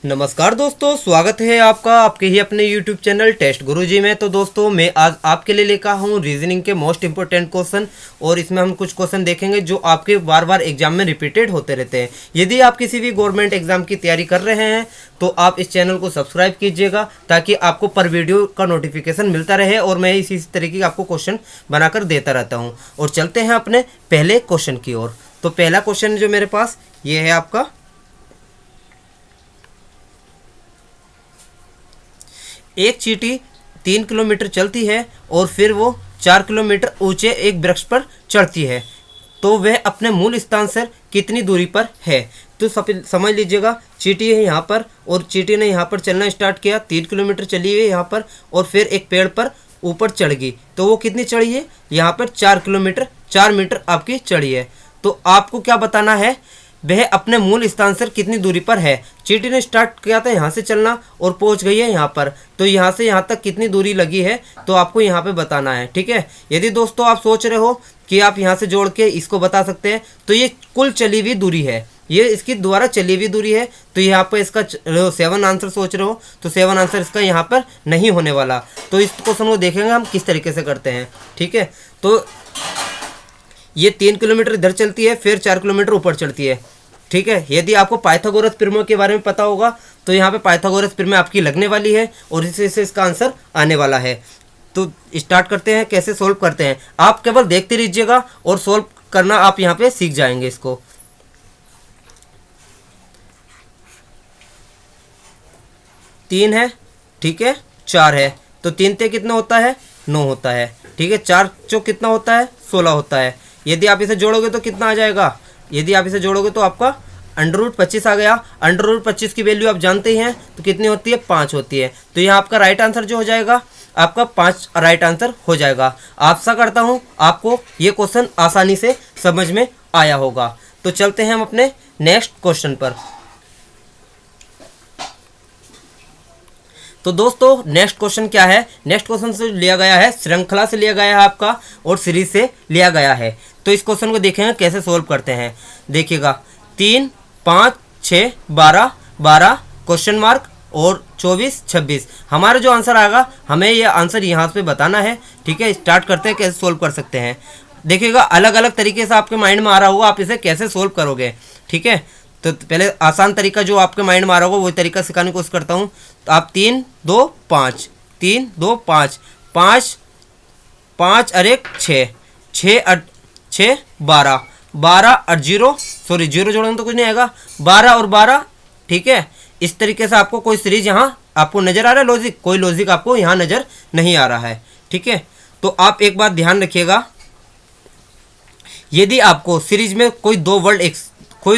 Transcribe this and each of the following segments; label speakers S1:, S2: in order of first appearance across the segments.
S1: नमस्कार दोस्तों, स्वागत है आपका आपके ही अपने YouTube चैनल टेस्ट गुरुजी में। तो दोस्तों मैं आज आपके लिए लेकर हूँ रीजनिंग के मोस्ट इंपॉर्टेंट क्वेश्चन और इसमें हम कुछ क्वेश्चन देखेंगे जो आपके बार बार एग्जाम में रिपीटेड होते रहते हैं। यदि आप किसी भी गवर्नमेंट एग्जाम की तैयारी कर रहे हैं तो आप इस चैनल को सब्सक्राइब कीजिएगा ताकि आपको पर वीडियो का नोटिफिकेशन मिलता रहे और मैं इसी तरीके के आपको क्वेश्चन बनाकर देता रहता हूँ। और चलते हैं अपने पहले क्वेश्चन की ओर। तो पहला क्वेश्चन जो मेरे पास ये है आपका, एक चींटी 3 किलोमीटर चलती है और फिर वो 4 किलोमीटर ऊंचे एक वृक्ष पर चढ़ती है, तो वह अपने मूल स्थान से कितनी दूरी पर है। तो समझ लीजिएगा, चींटी है यहाँ पर और चींटी ने यहाँ पर चलना स्टार्ट किया, 3 किलोमीटर चली है यहाँ पर और फिर एक पेड़ पर ऊपर चढ़ गई। तो वो कितनी चढ़ी है, यहाँ पर 4 किलोमीटर 4 मीटर आपकी चढ़ी है। तो आपको क्या बताना है, वह अपने मूल स्थान से कितनी दूरी पर है। चींटी ने स्टार्ट किया था यहाँ से चलना और पहुँच गई है यहाँ पर, तो यहाँ से यहाँ तक कितनी दूरी लगी है तो आपको यहाँ पे बताना है। ठीक है, यदि दोस्तों आप सोच रहे हो कि आप यहाँ से जोड़ के इसको बता सकते हैं तो ये कुल चली हुई दूरी है, ये इसकी द्वारा चली हुई दूरी है। तो यहाँ पर इसका 7 आंसर सोच रहे हो तो 7 आंसर इसका यहाँ पर नहीं होने वाला। तो इस क्वेश्चन को देखेंगे हम किस तरीके से करते हैं। ठीक है, तो ये 3 किलोमीटर इधर चलती है फिर 4 किलोमीटर ऊपर चढ़ती है। ठीक है, यदि आपको पाइथागोरस प्रमेय के बारे में पता होगा तो यहाँ पे पाइथागोरस प्रमेय आपकी लगने वाली है और इसी से इसका आंसर आने वाला है। तो स्टार्ट करते हैं, कैसे सोल्व करते हैं। आप केवल देखते रहिएगा और सोल्व करना आप यहाँ पे सीख जाएंगे इसको। तीन है, ठीक है, 4 है, तो 3 ते कितना होता है, 9 होता है। ठीक है, 4 चौक कितना होता है, 16 होता है। यदि आप इसे जोड़ोगे तो कितना आ जाएगा, यदि आप इसे जोड़ोगे तो आपका √25 आ गया। √25 की वैल्यू आप जानते ही हैं, तो कितनी होती है, 5 होती है। तो यहाँ आपका राइट आंसर जो हो जाएगा, आपका 5 राइट आंसर हो जाएगा। आशा करता हूँ आपको ये क्वेश्चन आसानी से समझ में आया होगा। तो चलते हैं हम अपने नेक्स्ट क्वेश्चन पर। तो दोस्तों नेक्स्ट क्वेश्चन क्या है, नेक्स्ट क्वेश्चन से लिया गया है, श्रृंखला से लिया गया है आपका और सीरीज से लिया गया है। तो इस क्वेश्चन को देखेंगे कैसे सोल्व करते हैं। देखिएगा, 3, 5, 6, 12, 12 क्वेश्चन मार्क और 24, 26 हमारा जो आंसर आएगा, हमें ये आंसर यहाँ पे बताना है। ठीक है, स्टार्ट करते हैं कैसे सोल्व कर सकते हैं। देखिएगा, अलग अलग तरीके से आपके माइंड में आ रहा होगा, आप इसे कैसे सोल्व करोगे। ठीक है, तो पहले आसान तरीका जो आपके माइंड में आ रहा होगा वही तरीका सिखाने की कोशिश करता हूँ। तो आप 3, 2, 5, 3, 2, 5, 5, 5 और 1 6, 6 और 6 12, 12 और 0 जोड़ेंगे तो कुछ नहीं आएगा, 12 और 12। ठीक है, इस तरीके से आपको कोई सीरीज यहाँ आपको नज़र आ रहा है, लॉजिक कोई लॉजिक आपको यहाँ नज़र नहीं आ रहा है। ठीक है, तो आप एक बात ध्यान रखिएगा, यदि आपको सीरीज में कोई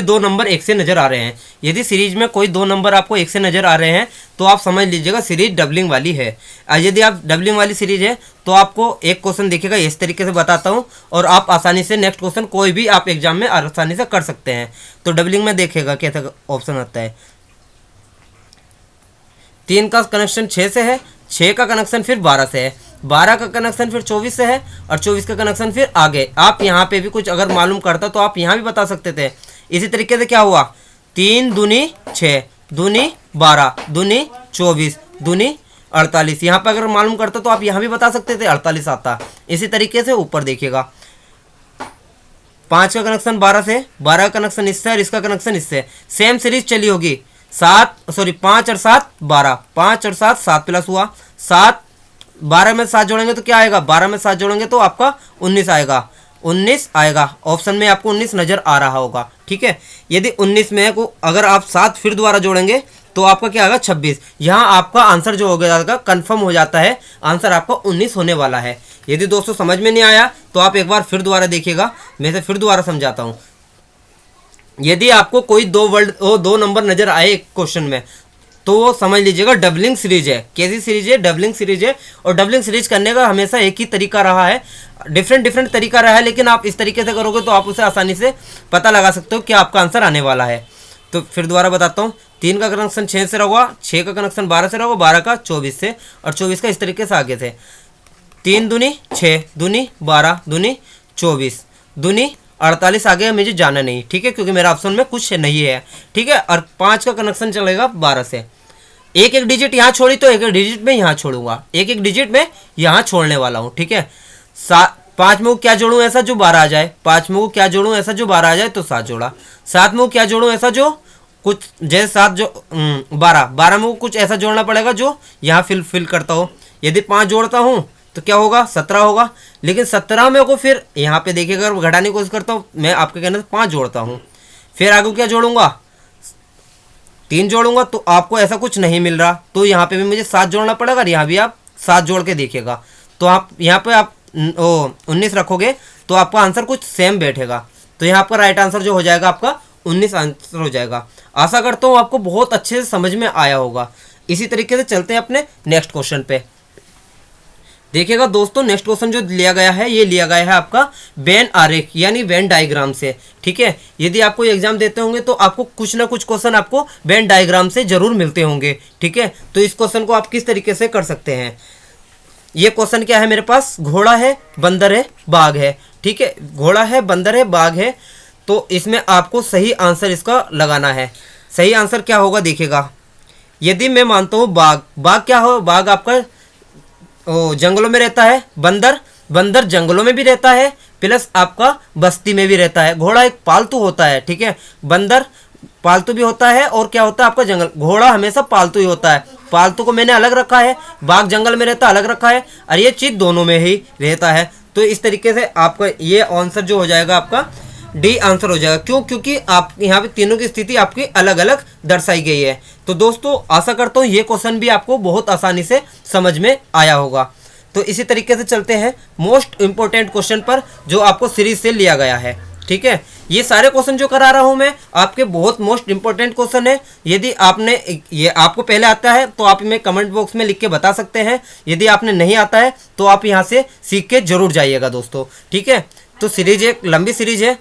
S1: दो नंबर एक से नज़र आ रहे हैं, यदि सीरीज में कोई 2 नंबर आपको एक से नज़र आ रहे हैं तो आप समझ लीजिएगा सीरीज डबलिंग वाली है। यदि आप डबलिंग वाली सीरीज है तो आपको एक क्वेश्चन देखिएगा, इस तरीके से बताता हूं और आप आसानी से नेक्स्ट क्वेश्चन कोई भी आप एग्जाम में आसानी से कर सकते हैं। तो डबलिंग में देखिएगा कैसा ऑप्शन आता है। 3 का कनेक्शन 6 से है, 6 का कनेक्शन फिर 12 से है, 12 का कनेक्शन फिर 24 से है और 24 का कनेक्शन फिर आगे। आप यहाँ पे भी कुछ अगर मालूम करता तो आप यहाँ भी बता सकते थे। इसी तरीके से क्या हुआ, 3 दूनी 6, दूनी 12, दूनी 24, दूनी 48। यहाँ पर अगर मालूम करता तो आप यहाँ भी बता सकते थे, 48 आता। इसी तरीके से ऊपर देखिएगा, 5 का कनेक्शन 12 से, 12 का कनेक्शन इससे और इसका कनेक्शन इससे, सेम सीरीज चली होगी। 5 और 7 12, 5 और 7 7 प्लस हुआ 7, 12 में 7 जोड़ेंगे तो क्या आएगा, 12 में 7 जोड़ेंगे तो आपका 19 आएगा, 19 आएगा। ऑप्शन में आपको 19 नज़र आ रहा होगा। ठीक है, यदि 19 में को अगर आप 7 फिर दोबारा जोड़ेंगे तो आपका क्या आएगा, 26। यहाँ आपका आंसर जो हो गया कंफर्म हो जाता है, आंसर आपका 19 होने वाला है। यदि दोस्तों समझ में नहीं आया तो आप एक बार फिर दोबारा देखिएगा, मैं इसे फिर दोबारा समझाता हूँ। यदि आपको कोई 2 नंबर नज़र आए एक क्वेश्चन में तो वो समझ लीजिएगा डबलिंग सीरीज है। कैसी सीरीज है, डबलिंग सीरीज है। और डबलिंग सीरीज करने का हमेशा एक ही तरीका रहा है, डिफरेंट तरीका रहा है, लेकिन आप इस तरीके से करोगे तो आप उसे आसानी से पता लगा सकते हो कि आपका आंसर आने वाला है। तो फिर दोबारा बताता हूँ, 3 का कनेक्शन 6 से होगा, 6 का कनेक्शन 12 से होगा, 12 का 24 से और 24 का इस तरीके से आगे से। 3 दूनी 6, दूनी 12, दूनी 24, दूनी 48 आगे मुझे जाना नहीं, ठीक है, क्योंकि मेरा ऑप्शन में कुछ नहीं है, ठीक है। और 5 का कनेक्शन चलेगा 12 से। एक एक डिजिट यहाँ छोड़ी तो एक एक डिजिट में यहाँ छोड़ूंगा, एक एक डिजिट में यहाँ छोड़ने वाला हूँ, ठीक है। 5 में को क्या जोड़ूँ ऐसा जो 12 आ जाए, 5 में को क्या जोड़ूँ ऐसा जो 12 आ जाए, तो 7 जोड़ा। 7 में को क्या जोड़ूँ ऐसा जो कुछ जैसे 7 जो 12 में को कुछ ऐसा जोड़ना पड़ेगा जो यहाँ फिल करता हो। यदि 5 जोड़ता हूँ तो क्या होगा, 17 होगा। लेकिन 17 में को फिर यहाँ पे देखिएगा अगर घटाने की कोशिश करता हूँ, मैं आपके कहने से 5 जोड़ता हूँ, फिर आगे क्या जोड़ूंगा, 3 जोड़ूंगा, तो आपको ऐसा कुछ नहीं मिल रहा, तो यहाँ पे भी मुझे 7 जोड़ना पड़ेगा। और यहाँ भी आप 7 जोड़ के देखिएगा, तो आप यहाँ पे आप 19 रखोगे तो आपका आंसर कुछ सेम बैठेगा। तो यहाँ आपका राइट आंसर जो हो जाएगा आपका 19 आंसर हो जाएगा। आशा करता हूँ आपको बहुत अच्छे से समझ में आया होगा। इसी तरीके से चलते हैं अपने नेक्स्ट क्वेश्चन पे। देखिएगा दोस्तों, नेक्स्ट क्वेश्चन जो लिया गया है ये लिया गया है आपका वेन आरेख यानी वेन डायग्राम से, ठीक है। यदि आपको एग्जाम देते होंगे तो आपको कुछ ना कुछ क्वेश्चन आपको वेन डायग्राम से जरूर मिलते होंगे, ठीक है। तो इस क्वेश्चन को आप किस तरीके से कर सकते हैं। ये क्वेश्चन क्या है, मेरे पास घोड़ा है, बंदर है, बाघ है, ठीक है। घोड़ा है, बंदर है, बाघ है, तो इसमें आपको सही आंसर इसका लगाना है। सही आंसर क्या होगा देखिएगा। यदि मैं मानता हूँ बाघ क्या हो, बाघ आपका जंगलों में रहता है, बंदर जंगलों में भी रहता है, प्लस आपका बस्ती में भी रहता है। घोड़ा एक पालतू होता है, ठीक है। बंदर पालतू भी होता है और क्या होता है आपका जंगल, घोड़ा हमेशा पालतू ही होता है। पालतू को मैंने अलग रखा है, बाघ जंगल में रहता अलग रखा है, और ये चीज दोनों में ही रहता है। तो इस तरीके से आपका ये आंसर जो हो जाएगा आपका डी आंसर हो जाएगा। क्यों, क्योंकि आप यहाँ पे तीनों की स्थिति आपकी अलग अलग दर्शाई गई है। तो दोस्तों आशा करता हूँ ये क्वेश्चन भी आपको बहुत आसानी से समझ में आया होगा। तो इसी तरीके से चलते हैं मोस्ट इंपॉर्टेंट क्वेश्चन पर जो आपको सीरीज से लिया गया है, ठीक है। ये सारे क्वेश्चन जो करा रहा हूँ मैं आपके बहुत मोस्ट इंपॉर्टेंट क्वेश्चन है। यदि आपने ये आपको पहले आता है तो आप हमें कमेंट बॉक्स में लिख के बता सकते हैं, यदि आपने नहीं आता है तो आप यहाँ से सीख के जरूर जाइएगा दोस्तों, ठीक है। तो सीरीज एक लंबी सीरीज है,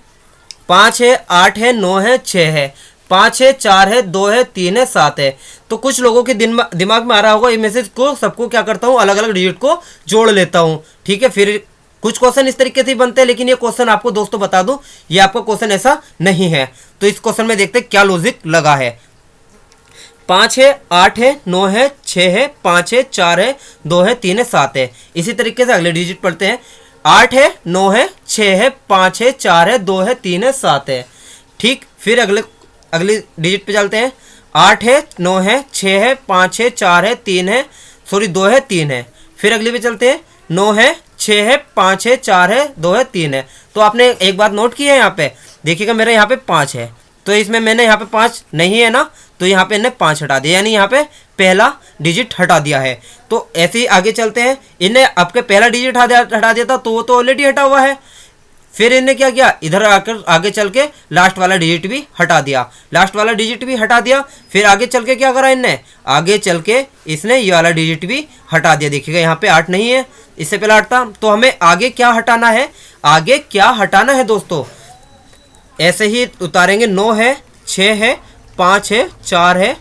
S1: 5 है, 8 है, 9 है, 6 है, 5 है, 4 है, 2 है, 3 है, 7 है। तो कुछ लोगों के दिमाग में आ रहा होगा, ये मैसेज को सबको क्या करता हूँ अलग अलग डिजिट को जोड़ लेता हूँ, ठीक है। फिर कुछ क्वेश्चन इस तरीके से बनते हैं, लेकिन ये क्वेश्चन आपको दोस्तों बता दूं ये आपका क्वेश्चन ऐसा नहीं है। तो इस क्वेश्चन में देखते हैं क्या लॉजिक लगा है। 5 है, 8 है, 9 है, 6 है, 5 है, 4 है, 2 है, 3 है, 7 है। इसी तरीके से अगले डिजिट पढ़ते हैं। 8 है, 9 है, 6 है, 5 है, 4 है, 2 है, 3 है, 7 है, ठीक। फिर अगली डिजिट पे चलते हैं। 8 है, 9 है, 6 है, 5 है, 4 है, 3 है, 2 है, 3 है। फिर अगली पे चलते हैं। 9 है, 6 है, 5 है, 4 है, 2 है, 3 है। तो आपने एक बात नोट की है यहाँ पे, देखिएगा मेरे यहाँ पे 5 है, तो इसमें मैंने यहाँ पे 5 नहीं है ना, तो यहाँ पे इन्हें 5 हटा दिया, यानी यहाँ पे पहला डिजिट हटा दिया है। तो ऐसे ही आगे चलते हैं। इन्हें आपके पहला डिजिट हटा दिया था तो वो तो ऑलरेडी हटा हुआ है। फिर इन्हें क्या किया, इधर आकर आगे चल के लास्ट वाला डिजिट भी हटा दिया, लास्ट वाला डिजिट भी हटा दिया। फिर आगे चल के क्या करा इनने, आगे चल के इसने ये वाला डिजिट भी हटा दिया। देखिएगा यहाँ पे 8 नहीं है, इससे पहले 8 था। तो हमें आगे क्या हटाना है, आगे क्या हटाना है दोस्तों, ऐसे ही उतारेंगे। 9 है, 6 है, 5 है, 4 है,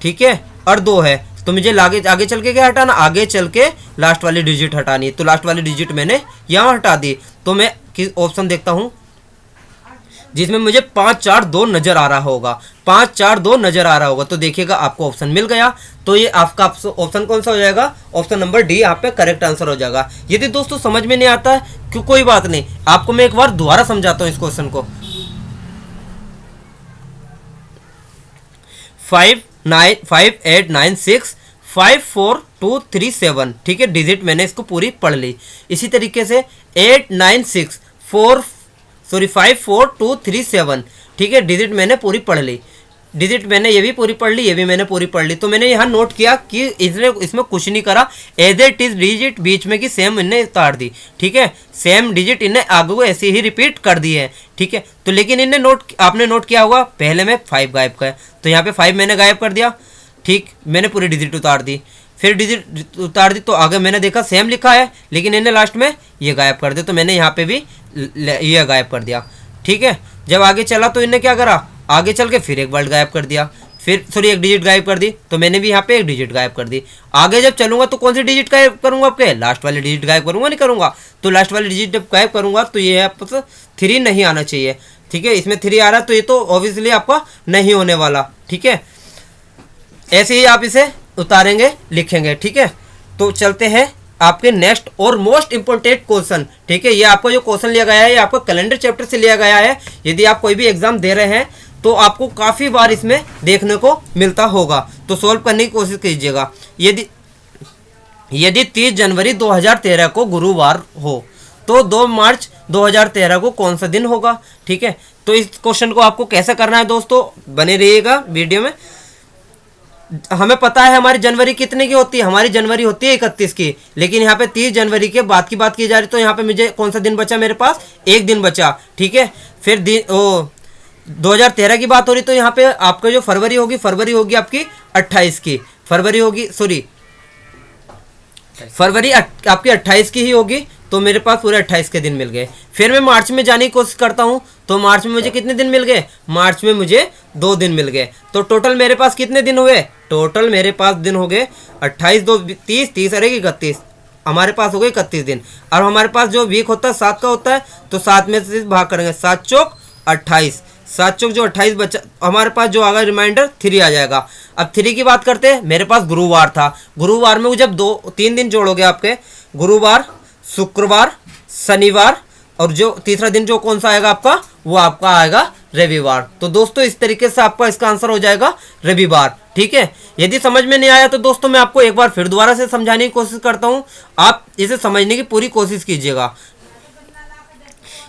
S1: ठीक है, और 2 है। तो मुझे आगे चल के क्या हटाना, आगे चल के लास्ट वाली डिजिट हटानी। तो लास्ट वाली डिजिट मैंने यहाँ हटा दी। तो मैं किस ऑप्शन देखता हूँ जिसमें मुझे 5 4 2 नजर आ रहा होगा, 5 4 2 नजर आ रहा होगा। तो देखिएगा आपको ऑप्शन मिल गया। तो ये आपका ऑप्शन कौन सा हो जाएगा, ऑप्शन नंबर डी यहाँ पे करेक्ट आंसर हो जाएगा। यदि दोस्तों समझ में नहीं आता है क्यों, कोई बात नहीं, आपको मैं एक बार दोबारा समझाता हूँ इस क्वेश्चन को। 5 8 9 6 5 4 2 3 7, ठीक है, डिजिट मैंने इसको पूरी पढ़ ली। इसी तरीके से 8 9 6 5 4 2 3 7, ठीक है, डिजिट मैंने पूरी पढ़ ली। डिजिट मैंने ये भी पूरी पढ़ ली, ये भी मैंने पूरी पढ़ ली। तो मैंने यहाँ नोट किया कि इसमें कुछ नहीं करा, एज इट इज डिजिट बीच में की सेम इन्हें उतार दी, ठीक है, सेम डिजिट इन्हें आगे को ऐसे ही रिपीट कर दिए हैं, ठीक है। तो लेकिन इन्हें आपने नोट किया होगा पहले में 5 गायब का है, तो यहाँ पे 5 मैंने गायब कर दिया, ठीक, मैंने पूरी डिजिट उतार दी। फिर डिजिट उतार दी तो आगे मैंने देखा सेम लिखा है, लेकिन इन्हें लास्ट में ये गायब कर दिया, तो मैंने यहाँ पे भी ये गायब कर दिया, ठीक है। जब आगे चला तो इन्हें क्या करा, आगे चल के फिर एक वर्ड गायब कर दिया, फिर सॉरी एक डिजिट गायब कर दी, तो मैंने भी यहाँ पे एक डिजिट गायब कर दी। आगे जब चलूंगा तो कौन सी डिजिट गायब करूंगा, आपके लास्ट वाले डिजिट गायब करूंगा, नहीं करूंगा। तो लास्ट वाले डिजिट जब गायब करूंगा तो ये आपको 3 नहीं आना चाहिए, ठीक है। इसमें 3 आ रहा है तो ये तो ऑब्वियसली आपका नहीं होने वाला, ठीक है। ऐसे ही आप इसे उतारेंगे, लिखेंगे, ठीक है। तो चलते हैं आपके नेक्स्ट और मोस्ट इंपॉर्टेंट क्वेश्चन, ठीक है। ये आपको जो क्वेश्चन लिया गया है ये आपको कैलेंडर चैप्टर से लिया गया है। यदि आप कोई भी एग्जाम दे रहे हैं तो आपको काफ़ी बार इसमें देखने को मिलता होगा, तो सॉल्व करने की कोशिश कीजिएगा। यदि 30 जनवरी 2013 को गुरुवार हो तो 2 मार्च 2013 को कौन सा दिन होगा, ठीक है। तो इस क्वेश्चन को आपको कैसे करना है दोस्तों, बने रहिएगा वीडियो में। हमें पता है हमारी जनवरी कितने की होती है, हमारी जनवरी होती है 31 की, लेकिन यहाँ पे 30 जनवरी के बाद की बात की जा रही, तो यहाँ पे मुझे कौन सा दिन बचा, मेरे पास एक दिन बचा, ठीक है। फिर 2013 की बात हो रही, तो यहाँ पे आपका जो फरवरी होगी आपकी 28 की, फरवरी आपकी 28 की ही होगी, तो मेरे पास पूरे 28 के दिन मिल गए। फिर मैं मार्च में जाने की कोशिश करता हूँ, तो मार्च में मुझे कितने दिन मिल गए, मार्च में मुझे 2 दिन मिल गए। तो टोटल मेरे पास कितने दिन हुए, टोटल मेरे पास दिन हो गए 28 2 30 30 अरे 31, हमारे पास हो गए 31 दिन। और हमारे पास जो वीक होता है 7 का होता है, तो 7 में से भाग करेंगे, 7 चौक 28, 7 चौक जो 28 बचा, हमारे पास जो आगा रिमाइंडर 3 आ जाएगा। अब 3 की बात करते हैं, मेरे पास गुरुवार था, गुरुवार में जब 3 दिन जोड़ोगे आपके, गुरुवार, शुक्रवार, शनिवार, और जो तीसरा दिन जो कौन सा आएगा आपका, वो आपका आएगा रविवार। तो दोस्तों इस तरीके से आपका इसका आंसर हो जाएगा रविवार, ठीक है। यदि समझ में नहीं आया तो दोस्तों मैं आपको एक बार फिर दोबारा से समझाने की कोशिश करता हूँ, आप इसे समझने की पूरी कोशिश कीजिएगा।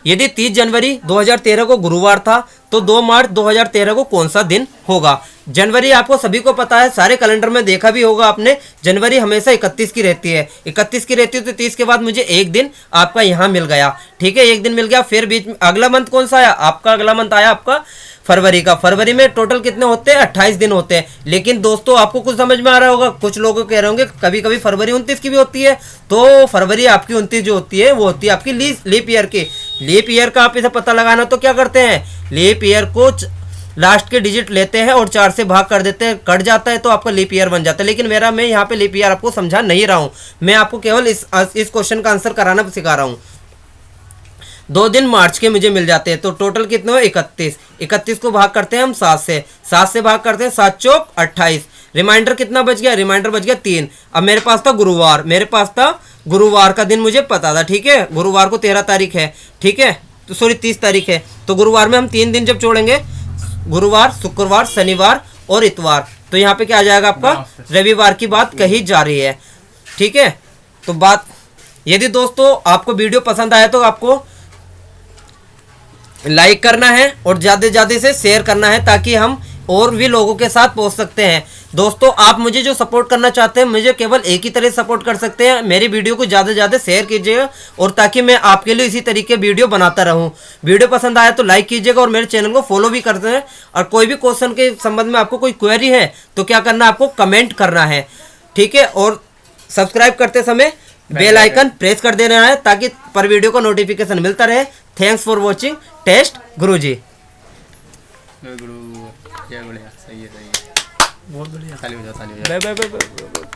S1: यदि 30 जनवरी 2013 को गुरुवार था तो 2 मार्च 2013 को कौन सा दिन होगा। जनवरी आपको सभी को पता है, सारे कैलेंडर में देखा भी होगा आपने, जनवरी हमेशा 31 की रहती है, 31 की रहती है। तो 30 के बाद मुझे एक दिन आपका यहाँ मिल गया, ठीक है, एक दिन मिल गया। फिर बीच में अगला मंथ कौन सा आया आपका, अगला मंथ आया आपका फरवरी का। फरवरी में टोटल कितने होते हैं, 28 दिन होते हैं। लेकिन दोस्तों आपको कुछ समझ में आ रहा होगा, कुछ लोग कह रहे होंगे कभी कभी फरवरी 29 की भी होती है, तो फरवरी आपकी 29 जो होती है वो होती है आपकी लीप ईयर की। लीप ईयर का आप इसे पता लगाना तो क्या करते हैं, लीप ईयर को लास्ट के डिजिट लेते हैं और 4 से भाग कर देते हैं, कट जाता है तो आपका लीप ईयर बन जाता है। लेकिन मैं यहाँ पे लीप ईयर आपको समझा नहीं रहा हूँ, मैं आपको केवल इस क्वेश्चन का आंसर कराना सिखा रहा हूँ। 2 दिन मार्च के मुझे मिल जाते हैं, तो टोटल कितने हुए 31 को भाग करते हैं हम 7 से भाग करते हैं, 7 चौक 28, रिमाइंडर कितना बच गया, रिमाइंडर बच गया 3। अब मेरे पास था गुरुवार का दिन मुझे पता था, ठीक है, गुरुवार को 13 तारीख है, ठीक है, तो सॉरी 30 तारीख है। तो गुरुवार में हम 3 दिन जब जोड़ेंगे, गुरुवार, शुक्रवार, शनिवार और इतवार, तो यहाँ पे क्या आ जाएगा आपका रविवार की बात कही जा रही है, ठीक है। तो बात, यदि दोस्तों आपको वीडियो पसंद आया तो आपको लाइक करना है और ज़्यादा से ज़्यादा से शेयर करना है, ताकि हम और भी लोगों के साथ पहुंच सकते हैं। दोस्तों आप मुझे जो सपोर्ट करना चाहते हैं, मुझे केवल एक ही तरह सपोर्ट कर सकते हैं, मेरी वीडियो को ज़्यादा से ज़्यादा शेयर कीजिएगा, और ताकि मैं आपके लिए इसी तरीके वीडियो बनाता रहूं। वीडियो पसंद आया तो लाइक कीजिएगा और मेरे चैनल को फॉलो भी करते हैं। और कोई भी क्वेश्चन के संबंध में आपको कोई क्वेरी है तो क्या करना है, आपको कमेंट करना है, ठीक है। और सब्सक्राइब करते समय बेल आइकन प्रेस कर देना है, ताकि पर वीडियो का नोटिफिकेशन मिलता रहे। थैंक्स फॉर वॉचिंग टेस्ट गुरुजी।
S2: गुरु, क्या बढ़िया, सही है, बहुत बढ़िया, ताली बजाओ, ताली बजाओ।
S3: Bye bye bye bye.